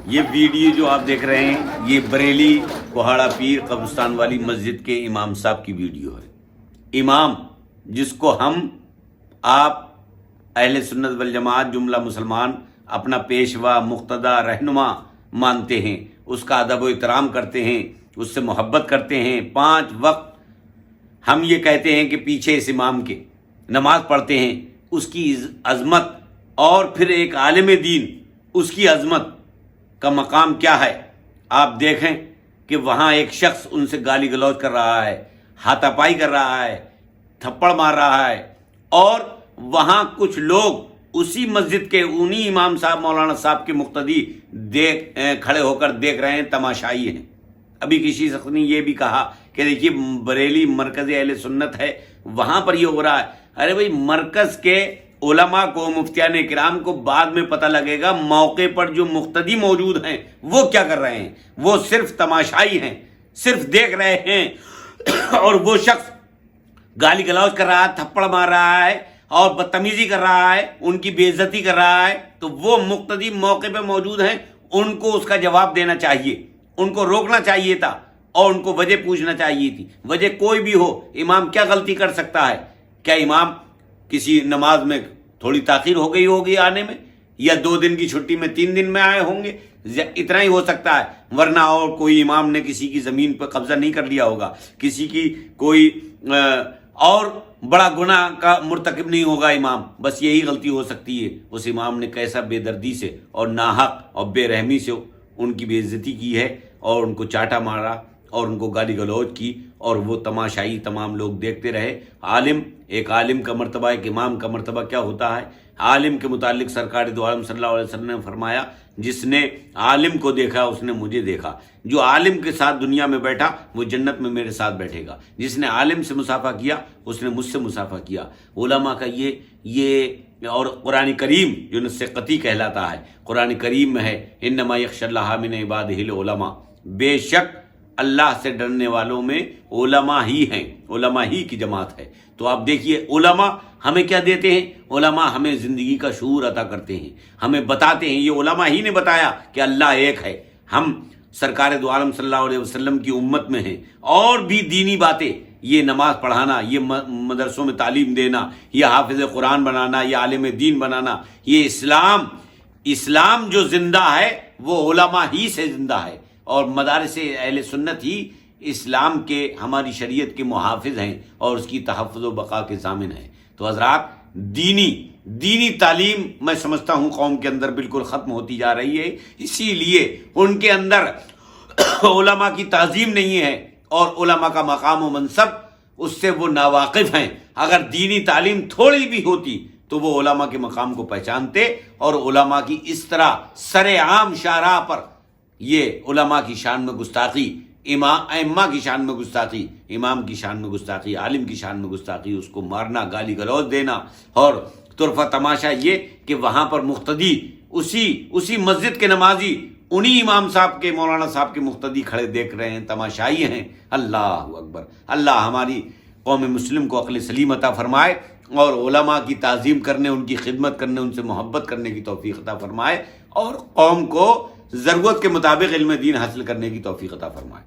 یہ ویڈیو جو آپ دیکھ رہے ہیں یہ بریلی کوہاڑا پیر قبرستان والی مسجد کے امام صاحب کی ویڈیو ہے۔ امام جس کو ہم آپ اہل سنت والجماعت جملہ مسلمان اپنا پیشوا مقتدی رہنما مانتے ہیں، اس کا ادب و احترام کرتے ہیں، اس سے محبت کرتے ہیں، 5 وقت ہم یہ کہتے ہیں کہ پیچھے اس امام کے نماز پڑھتے ہیں، اس کی عظمت اور پھر ایک عالم دین اس کی عظمت کا مقام کیا ہے۔ آپ دیکھیں کہ وہاں ایک شخص ان سے گالی گلوچ کر رہا ہے، ہاتھا پائی کر رہا ہے، تھپڑ مار رہا ہے، اور وہاں کچھ لوگ اسی مسجد کے انہی امام صاحب مولانا صاحب کے مقتدی کھڑے ہو کر دیکھ رہے ہیں، تماشائی ہیں۔ ابھی کسی شخص نے یہ بھی کہا کہ دیکھیے بریلی مرکز اہل سنت ہے، وہاں پر یہ ہو رہا ہے۔ ارے بھائی، مرکز کے علماء کو مفتیان کرام کو بعد میں پتہ لگے گا، موقع پر جو مقتدی موجود ہیں وہ کیا کر رہے ہیں، وہ صرف تماشائی ہیں، صرف دیکھ رہے ہیں، اور وہ شخص گالی گلوچ کر رہا ہے، تھپڑ مار رہا ہے اور بدتمیزی کر رہا ہے، ان کی بے عزتی کر رہا ہے، تو وہ مقتدی موقع پہ موجود ہیں، ان کو اس کا جواب دینا چاہیے، ان کو روکنا چاہیے تھا اور ان کو وجہ پوچھنا چاہیے تھی۔ وجہ کوئی بھی ہو، امام کیا غلطی کر سکتا ہے؟ کیا امام کسی نماز میں تھوڑی تاخیر ہو گئی ہوگی آنے میں، یا 2 دن کی چھٹی میں 3 دن میں آئے ہوں گے، اتنا ہی ہو سکتا ہے، ورنہ اور کوئی امام نے کسی کی زمین پر قبضہ نہیں کر لیا ہوگا، کسی کی کوئی اور بڑا گناہ کا مرتکب نہیں ہوگا امام، بس یہی غلطی ہو سکتی ہے۔ اس امام نے کیسا بے دردی سے اور ناحق اور بے رحمی سے ان کی بے عزتی کی ہے، اور ان کو چاٹا مارا اور ان کو گالی گلوچ کی، اور وہ تماشائی تمام لوگ دیکھتے رہے۔ ایک عالم کا مرتبہ، ایک امام کا مرتبہ کیا ہوتا ہے؟ عالم کے متعلق سرکار دو عالم صلی اللہ علیہ وسلم نے فرمایا، جس نے عالم کو دیکھا اس نے مجھے دیکھا، جو عالم کے ساتھ دنیا میں بیٹھا وہ جنت میں میرے ساتھ بیٹھے گا، جس نے عالم سے مصافحہ کیا اس نے مجھ سے مصافحہ کیا۔ علماء کا یہ اور قرآن کریم جو نص قطعی کہلاتا ہے، قرآن کریم میں ہے انما یخشی اللہ من عبادہ العلماء، بے شک اللہ سے ڈرنے والوں میں علماء ہی ہیں، علماء ہی کی جماعت ہے۔ تو آپ دیکھیے علماء ہمیں کیا دیتے ہیں؟ علماء ہمیں زندگی کا شعور عطا کرتے ہیں، ہمیں بتاتے ہیں، یہ علماء ہی نے بتایا کہ اللہ ایک ہے۔ ہم سرکار دو عالم صلی اللہ علیہ وسلم کی امت میں ہیں، اور بھی دینی باتیں، یہ نماز پڑھانا، یہ مدرسوں میں تعلیم دینا، یہ حافظ قرآن بنانا، یہ عالم دین بنانا، یہ اسلام جو زندہ ہے وہ علماء ہی سے زندہ ہے، اور مدارس اہل سنت ہی اسلام کے، ہماری شریعت کے محافظ ہیں اور اس کی تحفظ و بقا کے ضامن ہیں۔ تو حضرات، دینی تعلیم میں سمجھتا ہوں قوم کے اندر بالکل ختم ہوتی جا رہی ہے، اسی لیے ان کے اندر علماء کی تعظیم نہیں ہے، اور علماء کا مقام و منصب اس سے وہ ناواقف ہیں۔ اگر دینی تعلیم تھوڑی بھی ہوتی تو وہ علماء کے مقام کو پہچانتے، اور علماء کی اس طرح سر عام شاہراہ پر یہ علماء کی شان میں گستاخی، ائمہ کی شان میں گستاخی، امام کی شان میں گستاخی، عالم کی شان میں گستاخی، اس کو مارنا، گالی گلوچ دینا، اور طرفہ تماشا یہ کہ وہاں پر مقتدی اسی مسجد کے نمازی انہی امام صاحب کے، مولانا صاحب کے مقتدی کھڑے دیکھ رہے ہیں، تماشائی ہیں۔ اللہ اکبر! اللہ ہماری قوم مسلم کو عقل سلیم عطا فرمائے، اور علماء کی تعظیم کرنے، ان کی خدمت کرنے، ان سے محبت کرنے کی توفیق عطا فرمائے، اور قوم کو ضرورت کے مطابق علم دین حاصل کرنے کی توفیق عطا فرمائے۔